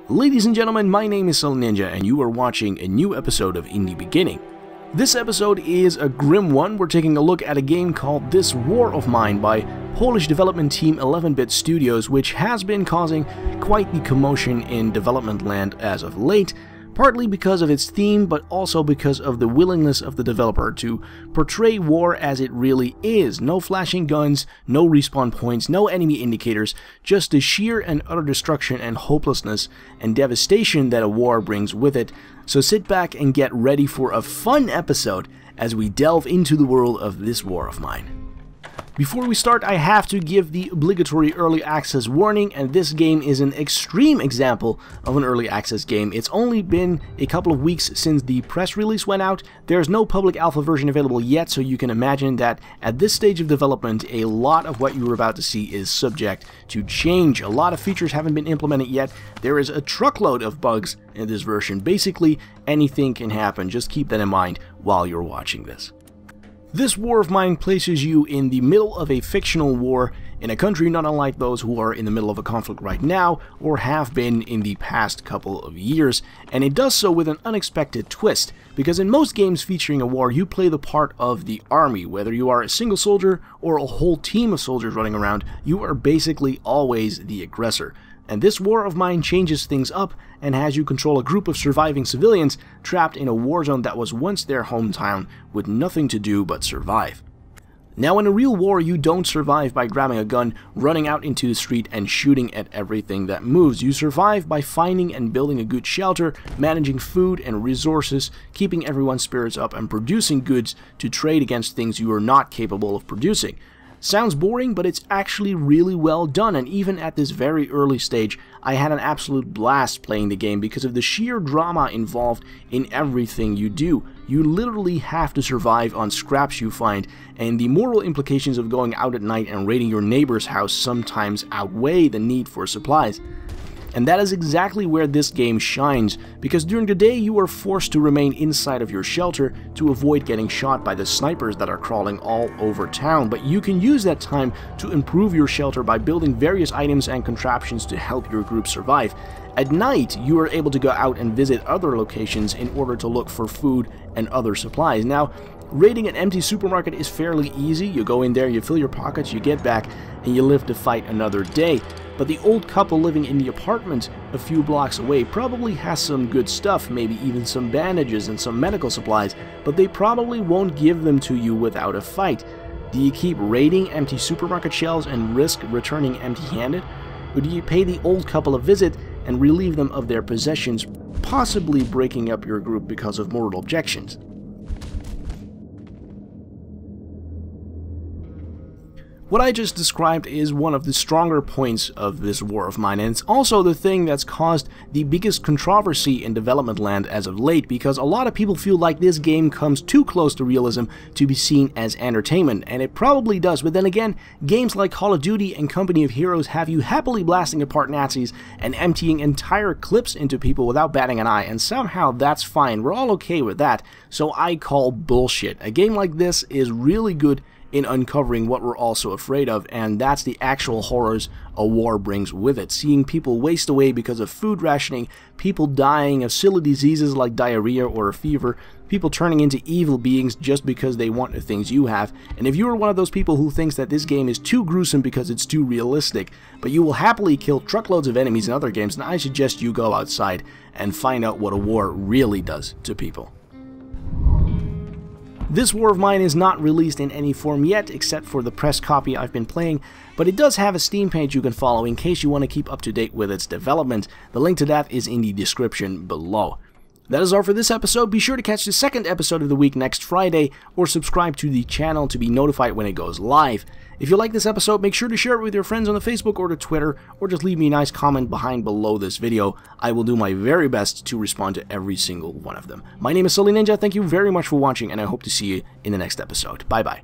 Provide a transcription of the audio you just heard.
Ladies and gentlemen, my name is SuddenlyNinja and you are watching a new episode of Indie Beginning. This episode is a grim one. We're taking a look at a game called This War of Mine by Polish development team 11-Bit Studios, which has been causing quite the commotion in development land as of late, partly because of its theme, but also because of the willingness of the developer to portray war as it really is. No flashing guns, no respawn points, no enemy indicators, just the sheer and utter destruction and hopelessness and devastation that a war brings with it. So sit back and get ready for a fun episode as we delve into the world of This War of Mine. Before we start, I have to give the obligatory early access warning, and this game is an extreme example of an early access game. It's only been a couple of weeks since the press release went out. There's no public alpha version available yet, so you can imagine that at this stage of development, a lot of what you're about to see is subject to change. A lot of features haven't been implemented yet. There is a truckload of bugs in this version. Basically, anything can happen. Just keep that in mind while you're watching this. This War of Mine places you in the middle of a fictional war in a country not unlike those who are in the middle of a conflict right now or have been in the past couple of years, and it does so with an unexpected twist, because in most games featuring a war you play the part of the army. Whether you are a single soldier or a whole team of soldiers running around, you are basically always the aggressor. And this War of Mine changes things up and has you control a group of surviving civilians trapped in a war zone that was once their hometown with nothing to do but survive. Now, in a real war, you don't survive by grabbing a gun, running out into the street and shooting at everything that moves. You survive by finding and building a good shelter, managing food and resources, keeping everyone's spirits up, and producing goods to trade against things you are not capable of producing. Sounds boring, but it's actually really well done, and even at this very early stage, I had an absolute blast playing the game because of the sheer drama involved in everything you do. You literally have to survive on scraps you find, and the moral implications of going out at night and raiding your neighbor's house sometimes outweigh the need for supplies. And that is exactly where this game shines, because during the day you are forced to remain inside of your shelter to avoid getting shot by the snipers that are crawling all over town, but you can use that time to improve your shelter by building various items and contraptions to help your group survive. At night, you are able to go out and visit other locations in order to look for food and other supplies. Now, raiding an empty supermarket is fairly easy. You go in there, you fill your pockets, you get back, and you live to fight another day. But the old couple living in the apartment a few blocks away probably has some good stuff, maybe even some bandages and some medical supplies, but they probably won't give them to you without a fight. Do you keep raiding empty supermarket shelves and risk returning empty-handed? Or do you pay the old couple a visit and relieve them of their possessions, possibly breaking up your group because of moral objections? What I just described is one of the stronger points of This War of Mine, and it's also the thing that's caused the biggest controversy in development land as of late, because a lot of people feel like this game comes too close to realism to be seen as entertainment, and it probably does. But then again, games like Call of Duty and Company of Heroes have you happily blasting apart Nazis and emptying entire clips into people without batting an eye, and somehow that's fine. We're all okay with that, so I call bullshit. A game like this is really good in uncovering what we're also afraid of, and that's the actual horrors a war brings with it. Seeing people waste away because of food rationing, people dying of silly diseases like diarrhea or a fever, people turning into evil beings just because they want the things you have. And if you are one of those people who thinks that this game is too gruesome because it's too realistic, but you will happily kill truckloads of enemies in other games, then I suggest you go outside and find out what a war really does to people. This War of Mine is not released in any form yet, except for the press copy I've been playing, but it does have a Steam page you can follow in case you want to keep up to date with its development. The link to that is in the description below. That is all for this episode. Be sure to catch the second episode of the week next Friday, or subscribe to the channel to be notified when it goes live. If you like this episode, make sure to share it with your friends on the Facebook or the Twitter, or just leave me a nice comment below this video. I will do my very best to respond to every single one of them. My name is SuddenlyNinja. Thank you very much for watching, and I hope to see you in the next episode. Bye bye.